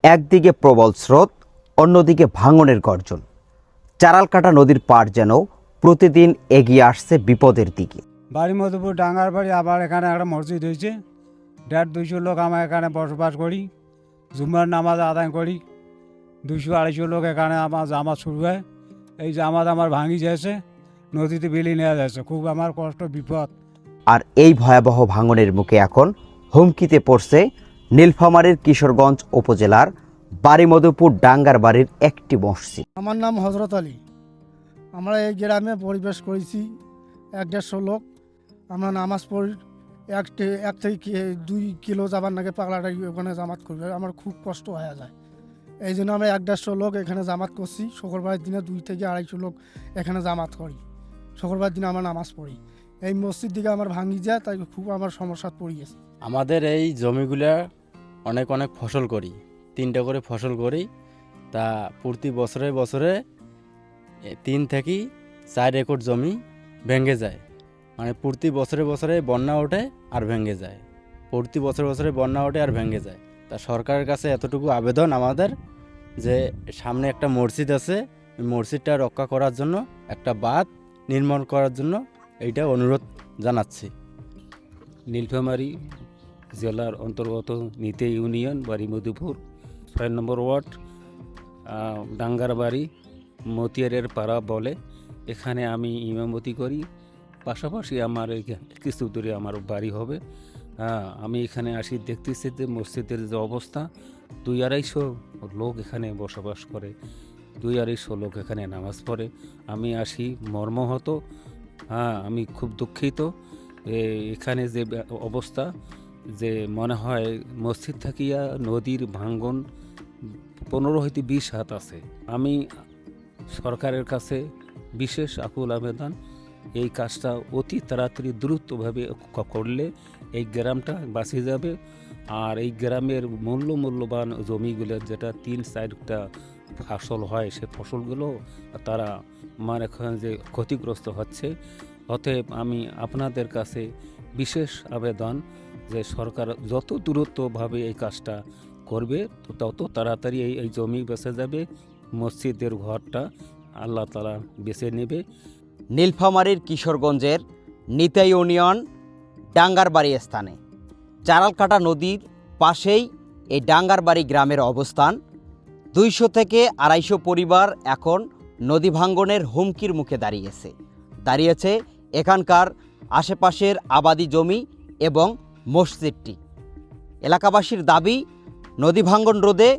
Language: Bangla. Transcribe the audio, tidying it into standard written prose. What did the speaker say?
একদিকে প্রবল স্রোত, অন্যদিকে ভাঙনের গর্জন। চারালকাটা নদীর পাড় যেন প্রতিদিন এগিয়ে আসছে বিপদের দিকে। বাড়ি মধুপুর ডাঙ্গার বাড়ি, আবার এখানে একটা মসজিদ হয়েছে। 150-200 লোক আমরা এখানে বসবাস করি, জুম্মার নামাজ আদায় করি। 200-250 লোক এখানে আমার জামাত শুরু হয়। এই জামাত আমার ভাঙি যাচ্ছে, নদীতে বিলি নেওয়া যাচ্ছে, খুব আমার কষ্ট বিপদ। আর এই ভয়াবহ ভাঙনের মুখে এখন হুমকিতে পড়ছে নীলফামারীর কিশোরগঞ্জ উপজেলার বাড়িমধুপুর ডাঙ্গার বাড়ির একটি মসজিদ। আমার নাম হজরত আলী। আমরা এই গ্রামে পরিবেশ করেছি 150 লোক। আমরা নামাজ পড়ি, এক থেকে 2 কিলো যাবার নাকি পাগলাটা ওখানে জামাত করবে, আমার খুব কষ্ট হয়ে যায়। এই জন্য আমরা 150 লোক এখানে জামাত করছি। শুক্রবারের দিনে 2 থেকে 250 লোক এখানে জামাত করি। শুক্রবার দিনে আমরা নামাজ পড়ি। এই মসজিদ দিকে আমার ভাঙি যায়, তাই খুব আমার সমস্যা পড়িয়েছে। আমাদের এই জমিগুলা অনেক ফসল করি, 3টা করে ফসল করি। তা প্রতি বছরে বছরে 3 থেকে 4 একর জমি ভেঙে যায়। মানে প্রতি বছরে বছরে বন্যা ওঠে আর ভেঙে যায়, প্রতি বছরে বছরে বন্যা ওঠে আর ভেঙে যায়। তা সরকারের কাছে এতটুকু আবেদন আমাদের, যে সামনে একটা মসজিদ আছে, মসজিদটা রক্ষা করার জন্য একটা বাঁধ নির্মাণ করার জন্য এইটা অনুরোধ জানাচ্ছি। নীলফামারী জেলার অন্তর্গত নিতে ইউনিয়ন বাড়িমধুপুর 6 নম্বর ওয়ার্ড, ডাঙ্গার বাড়ি, মতিয়ারের পাড়া বলে। এখানে আমি ইমামতি করি, পাশাপাশি আমার কিছু দূরে আমার বাড়ি হবে। আমি এখানে আসি, দেখতেছি যে মসজিদের যে অবস্থা, 200-250 লোক এখানে বসবাস করে, 200-250 লোক এখানে নামাজ পড়ে। আমি আসি মর্মাহত, আমি খুব দুঃখিত। এখানে যে অবস্থা, যে মনে হয় মসজিদ থাকিয়া নদীর ভাঙ্গন 15-20 হাত আছে। আমি সরকারের কাছে বিশেষ আকুল আবেদন, এই কাজটা অতি তাড়াতাড়ি দ্রুতভাবে করলে এই গ্রামটা বাঁচে যাবে। আর এই গ্রামের মূল্যবান জমিগুলো, যেটা 3-4টা ফসল হয়, সে ফসলগুলো তারা মানে এখন যে ক্ষতিগ্রস্ত হচ্ছে। অতএব আমি আপনাদের কাছে বিশেষ আবেদন, যে সরকার যত দ্রুতভাবে এই কাজটা করবে তত তাড়াতাড়ি এই জমি বেঁচে যাবে, মসজিদের ঘরটা আল্লাহ তাআলা বেছে নেবে। নীলফামারীর কিশোরগঞ্জের নিতা ইউনিয়ন ডাঙ্গারবাড়ি স্থানে চারালকাটা নদীর পাশেই এই ডাঙ্গারবাড়ি গ্রামের অবস্থান। 200 থেকে 250 পরিবার এখন নদী ভাঙ্গনের হুমকির মুখে দাঁড়িয়েছে এখানকার আশেপাশের আবাদি জমি এবং মসজিদটি। এলাকাবাসীর দাবি, নদী ভাঙ্গন রোধে